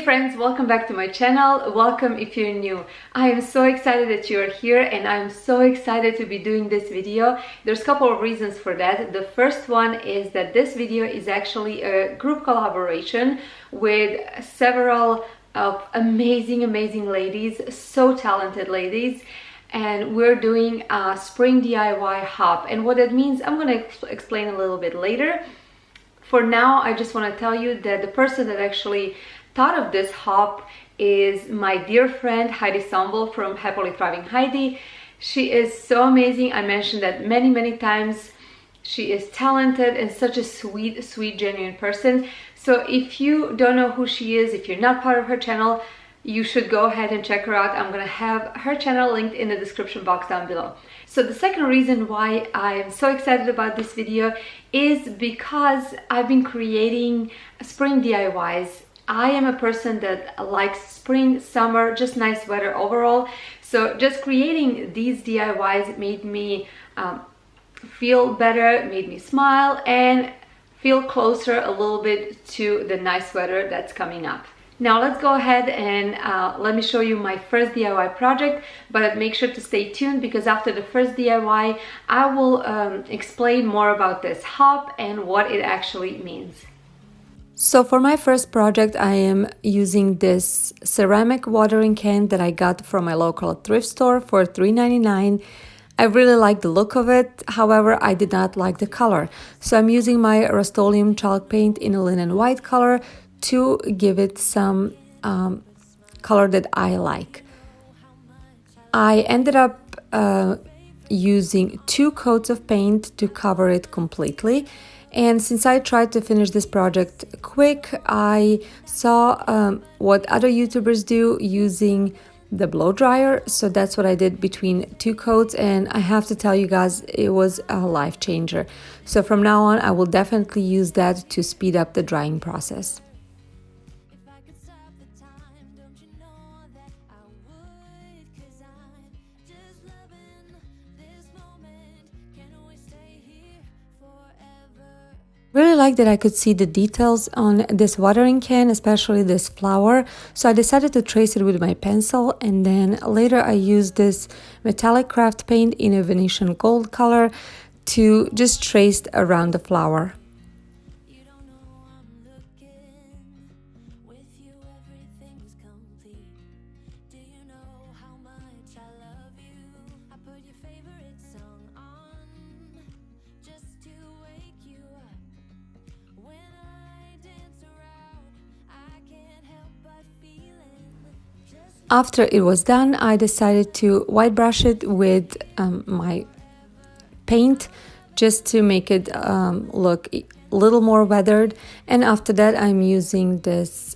friends, welcome back to my channel. Welcome if you're new. I am so excited that you're here and I'm so excited to be doing this video. There's a couple of reasons for that. The first one is that this video is actually a group collaboration with several of amazing ladies, so talented ladies, and we're doing a spring DIY hop. And what that means, I'm going to explain a little bit later. For now, I just want to tell you that the person that actually thought of this hop is my dear friend Heidi Sonboul from Happily Thriving Heidi. She is so amazing. I mentioned that many times. She is talented and such a sweet, genuine person. So if you don't know who she is, if you're not part of her channel, you should go ahead and check her out. I'm gonna have her channel linked in the description box down below. So the second reason why I am so excited about this video is because I've been creating spring DIYs. I am a person that likes spring, summer, just nice weather overall. So just creating these DIYs made me feel better, made me smile and feel closer a little bit to the nice weather that's coming up. Now let's go ahead and let me show you my first DIY project, but make sure to stay tuned because after the first DIY I will explain more about this hop and what it actually means. So for my first project I am using this ceramic watering can that I got from my local thrift store for $3.99. I really like the look of it, however I did not like the color. So I'm using my Rust-Oleum chalk paint in a linen white color to give it some color that I like. I ended up using 2 coats of paint to cover it completely. And since I tried to finish this project quick, I saw what other YouTubers do using the blow dryer. So that's what I did between 2 coats, and I have to tell you guys, it was a life changer. So from now on, I will definitely use that to speed up the drying process. Really like that I could see the details on this watering can, especially this flower. So I decided to trace it with my pencil, and then later I used this metallic craft paint in a Venetian gold color to just trace around the flower. After it was done, I decided to white brush it with my paint just to make it look a little more weathered. And after that, I'm using this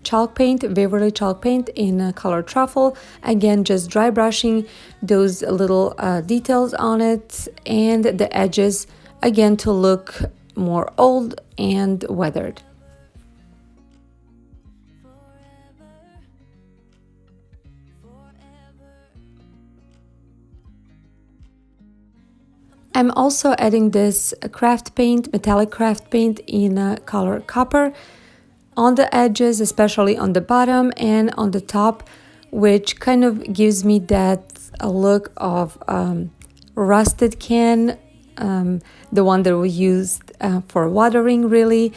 chalk paint, Waverly chalk paint in color truffle. Again, just dry brushing those little details on it and the edges, again, to look more old and weathered. I'm also adding this craft paint, metallic craft paint in color copper on the edges, especially on the bottom and on the top, which kind of gives me that look of rusted can, the one that we used for watering really,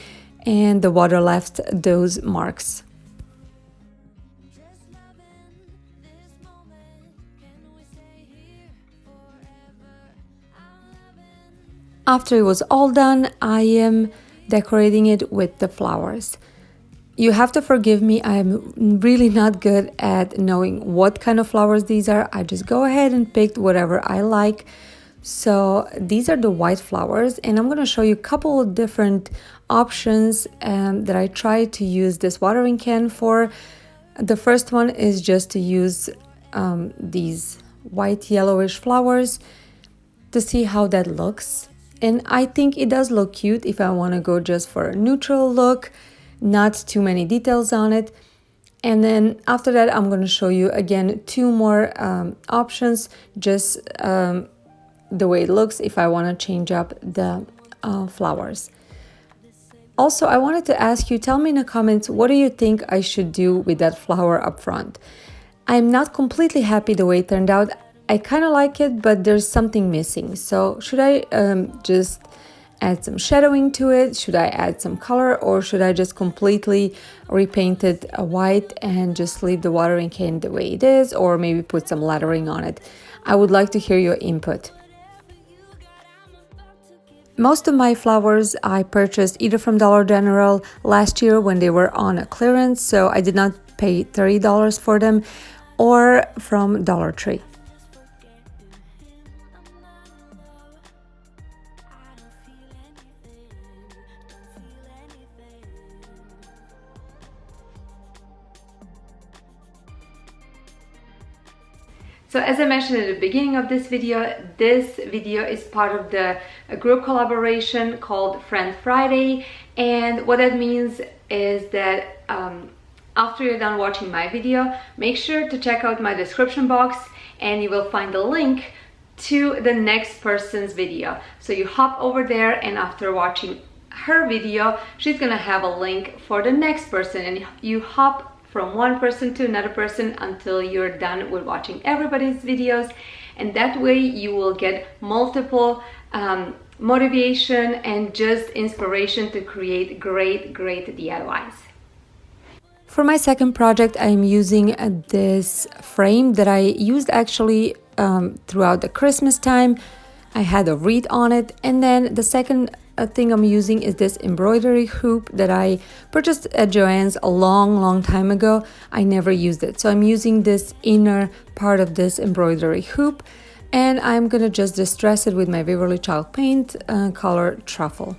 and the water left those marks. After it was all done, I am decorating it with the flowers. You have to forgive me, I'm really not good at knowing what kind of flowers these are. I just go ahead and pick whatever I like. So these are the white flowers, and I'm going to show you a couple of different options that I try to use this watering can for. The first one is just to use these white yellowish flowers to see how that looks. And I think it does look cute if I want to go just for a neutral look, not too many details on it. And then after that, I'm going to show you again 2 more options, just the way it looks if I want to change up the flowers. Also, I wanted to ask you, tell me in the comments, what do you think I should do with that flower up front? I'm not completely happy the way it turned out. I kind of like it, but there's something missing. So should I just add some shadowing to it? Should I add some color, or should I just completely repaint it white and just leave the watering can the way it is, or maybe put some lettering on it? I would like to hear your input. Most of my flowers I purchased either from Dollar General last year when they were on a clearance, so I did not pay $30 for them, or from Dollar Tree. So as I mentioned at the beginning of this video is part of the group collaboration called Friend Friday. And what that means is that after you're done watching my video, make sure to check out my description box and you will find the link to the next person's video. So you hop over there, and after watching her video, she's gonna have a link for the next person, and you hop from one person to another person until you're done with watching everybody's videos, and that way you will get multiple motivation and just inspiration to create great DIYs. For my second project, I'm using this frame that I used actually throughout the Christmas time. I had a wreath on it, and then the second thing I'm using is this embroidery hoop that I purchased at Joann's a long time ago. I never used it, so I'm using this inner part of this embroidery hoop, and I'm gonna just distress it with my Waverly Chalk paint color Truffle.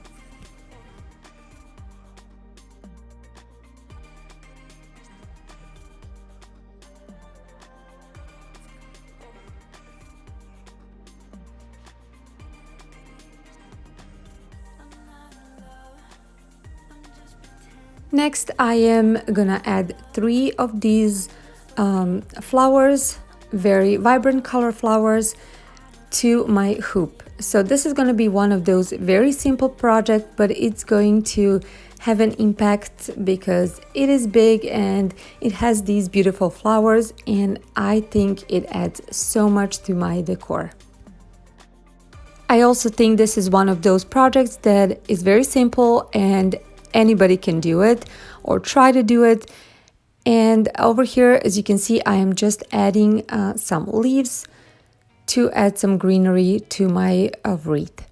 Next, I am gonna add 3 of these flowers, very vibrant color flowers, to my hoop. So this is gonna be one of those very simple projects, but it's going to have an impact because it is big and it has these beautiful flowers, and I think it adds so much to my decor. I also think this is one of those projects that is very simple and anybody can do it or try to do it. And over here, as you can see, I am just adding some leaves to add some greenery to my wreath.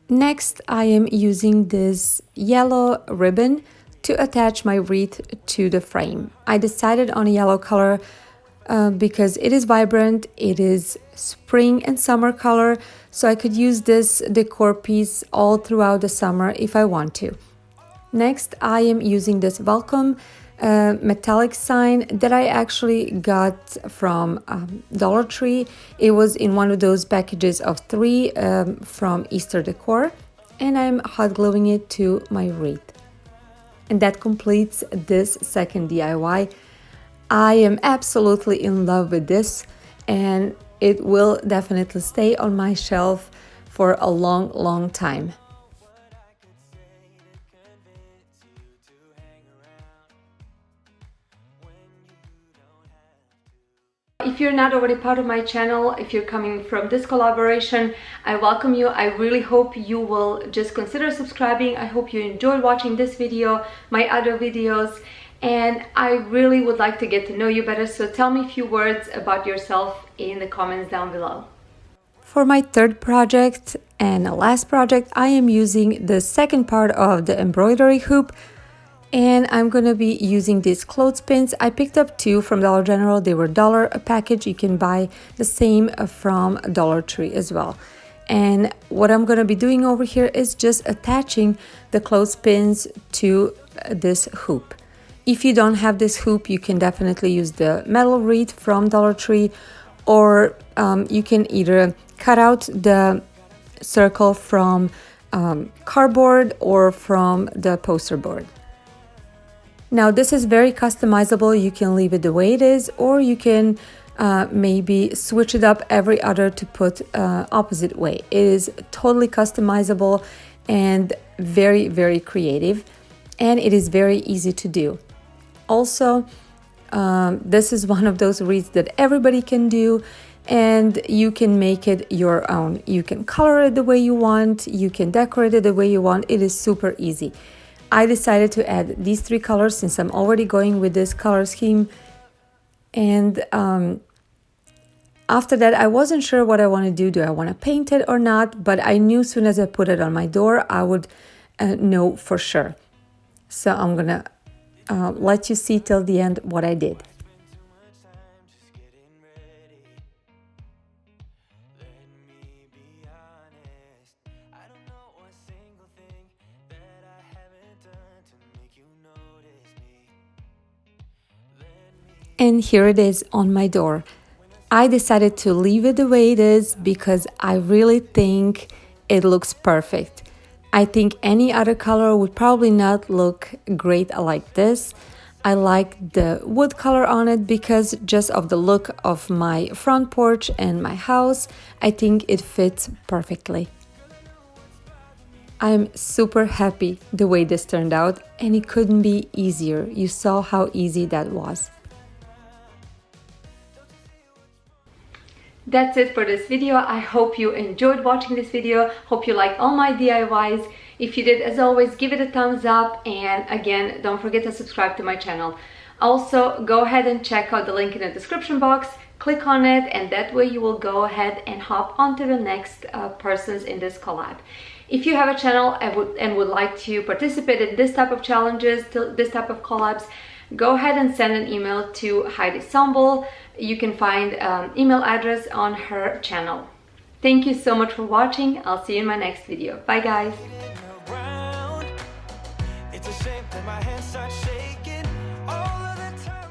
Next, I am using this yellow ribbon to attach my wreath to the frame. I decided on a yellow color because it is vibrant, it is spring and summer color, so I could use this decor piece all throughout the summer if I want to. Next, I am using this welcome metallic sign that I actually got from Dollar Tree. It was in one of those packages of 3 from Easter Decor, and I'm hot gluing it to my wreath. And that completes this second DIY. I am absolutely in love with this, and it will definitely stay on my shelf for a long time. If you're not already part of my channel, if you're coming from this collaboration, I welcome you. I really hope you will just consider subscribing. I hope you enjoyed watching this video, my other videos, and I really would like to get to know you better. So tell me a few words about yourself in the comments down below. For my third project and the last project, I am using the second part of the embroidery hoop, and I'm gonna be using these clothespins. I picked up 2 from Dollar General. They were $1 a package. You can buy the same from Dollar Tree as well. And what I'm gonna be doing over here is just attaching the clothespins to this hoop. If you don't have this hoop, you can definitely use the metal wreath from Dollar Tree, or you can either cut out the circle from cardboard or from the poster board. Now this is very customizable. You can leave it the way it is, or you can maybe switch it up every other to put opposite way. It is totally customizable and very, very creative, and it is very easy to do. Also, this is one of those wreaths that everybody can do, and you can make it your own. You can color it the way you want, you can decorate it the way you want. It is super easy. I decided to add these 3 colors since I'm already going with this color scheme, and after that I wasn't sure what I want to do. Do I want to paint it or not? But I knew as soon as I put it on my door I would know for sure. So I'm gonna let you see till the end what I did. And here it is on my door. I decided to leave it the way it is because I really think it looks perfect. I think any other color would probably not look great like this. I like the wood color on it because just of the look of my front porch and my house, I think it fits perfectly. I'm super happy the way this turned out, and it couldn't be easier. You saw how easy that was. That's it for this video. I hope you enjoyed watching this video. Hope you liked all my DIYs. If you did, as always, give it a thumbs up, and again, don't forget to subscribe to my channel. Also, go ahead and check out the link in the description box. Click on it, and that way you will go ahead and hop onto the next persons in this collab. If you have a channel and would like to participate in this type of challenges, this type of collabs, go ahead and send an email to Heidi Sonboul. You can find email address on her channel. Thank you so much for watching. I'll see you in my next video. Bye guys. It's a shame that my hands start shaking all of the time.